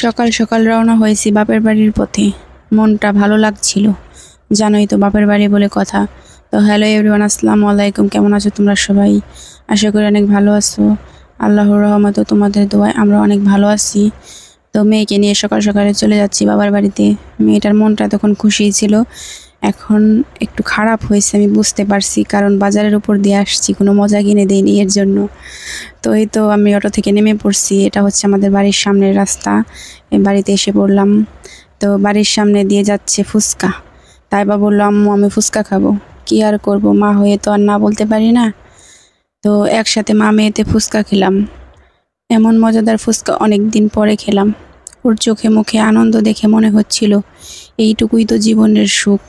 সকাল সকাল রওনা হয়েছি বাপের বাড়ির পথে। মনটা ভালো লাগছিল, জানোই তো বাপের বাড়ি বলে কথা। তো হ্যালো এভরিওয়ান, আসসালামু আলাইকুম। কেমন আছো তোমরা সবাই? আশা করি অনেক ভালো আছো। আল্লাহর রহমতে তোমাদের দোয়ায় আমরা অনেক ভালো আছি। তো মেয়েকে নিয়ে সকাল সকালে চলে যাচ্ছি বাবার বাড়িতে। মেয়েটার মনটা তখন খুশি ছিল, এখন একটু খারাপ হয়েছে আমি বুঝতে পারছি, কারণ বাজারের উপর দিয়ে আসছি, কোনো মজা কিনে দেয়নি এর জন্য। তো এই তো আমি অটো থেকে নেমে পড়ছি, এটা হচ্ছে আমাদের বাড়ির সামনের রাস্তা। এই বাড়িতে এসে পড়লাম। তো বাড়ির সামনে দিয়ে যাচ্ছে ফুচকা। তাইবা বললো আম্মু আমি ফুচকা খাবো। কি আর করব, মা হয়ে তো আর না বলতে পারি না। তো একসাথে মা মেয়েতে ফুচকা খেলাম। এমন মজাদার ফুচকা অনেক দিন পরে খেলাম। ওর চোখে মুখে আনন্দ দেখে মনে হচ্ছিল এইটুকুই তো জীবনের সুখ।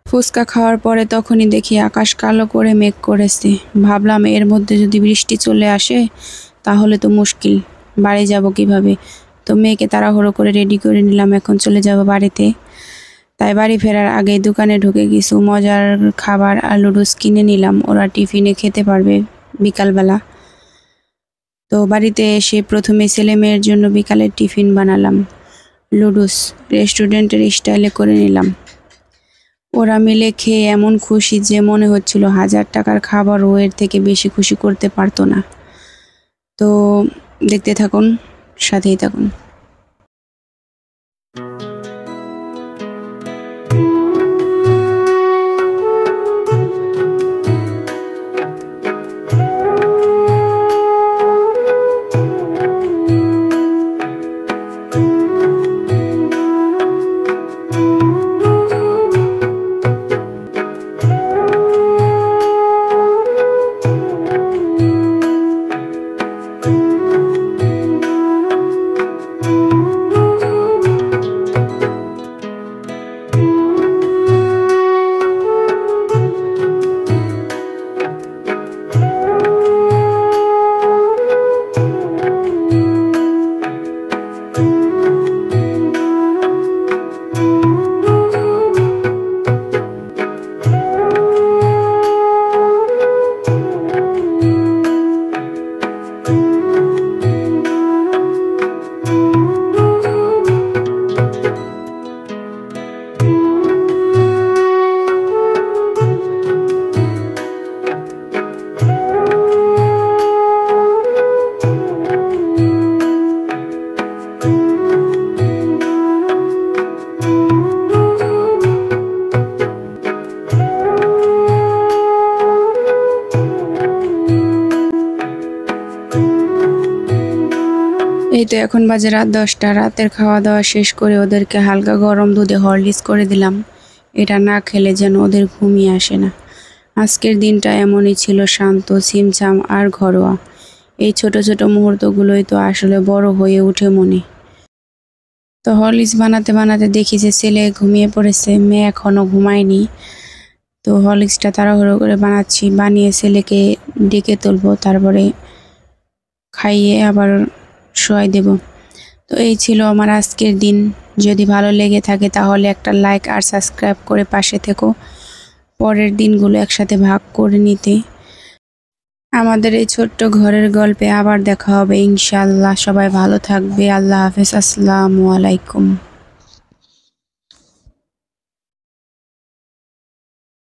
ফুচকা খাওয়ার পরে তখনই দেখি আকাশ কালো করে মেঘ করেছে। ভাবলাম এর মধ্যে যদি বৃষ্টি চলে আসে তাহলে তো মুশকিল, বাড়ি যাব কিভাবে। তো মেয়েকে তাড়াহুড়ো করে রেডি করে নিলাম, এখন চলে যাব বাড়িতে। তাই বাড়ি ফেরার আগে দোকানে ঢুকে কিছু মজার খাবার আর লুডুস কিনে নিলাম, ওরা টিফিনে খেতে পারবে বিকালবেলা। তো বাড়িতে এসে প্রথমে ছেলে মেয়ের জন্য বিকালের টিফিন বানালাম। লুডুস রেস্টুরেন্টের স্টাইলে করে নিলাম। ওরা মিলে খেয়ে এমন খুশি যে মনে হচ্ছিল 1000 টাকার খাবারও এর থেকে বেশি খুশি করতে পারতো না। তো দেখতে থাকুন, সাথেই থাকুন। এই তো এখন বাজে রাত 10টা। রাতের খাওয়া দাওয়া শেষ করে ওদেরকে হালকা গরম দুধে হরলিক্স করে দিলাম। এটা না খেলে যেন ওদের ঘুমই আসে না। আজকের দিনটা এমনই ছিল, শান্ত, ছিমছাম আর ঘরোয়া। এই ছোট ছোট মুহূর্তগুলোই তো আসলে বড় হয়ে ওঠে মনে। তো হরলিক্স বানাতে বানাতে দেখি যে ছেলে ঘুমিয়ে পড়েছে, মেয়ে এখনও ঘুমায়নি। তো হরলিক্সটা তাড়াহুড়ো করে বানাচ্ছি, বানিয়ে ছেলেকে ডেকে তুলবো, তারপরে খাইয়ে আবার শোয়াই দেব। তো এই ছিল আমার আজকের দিন। যদি ভালো লেগে থাকে তাহলে একটা লাইক আর সাবস্ক্রাইব করে পাশে থেকো, পরের দিনগুলো একসাথে ভাগ করে নিতে। আমাদের এই ছোট্ট ঘরের গল্পে আবার দেখা হবে ইনশাআল্লাহ। সবাই ভালো থাকবে। আল্লাহ হাফেজ। আসসালামু আলাইকুম।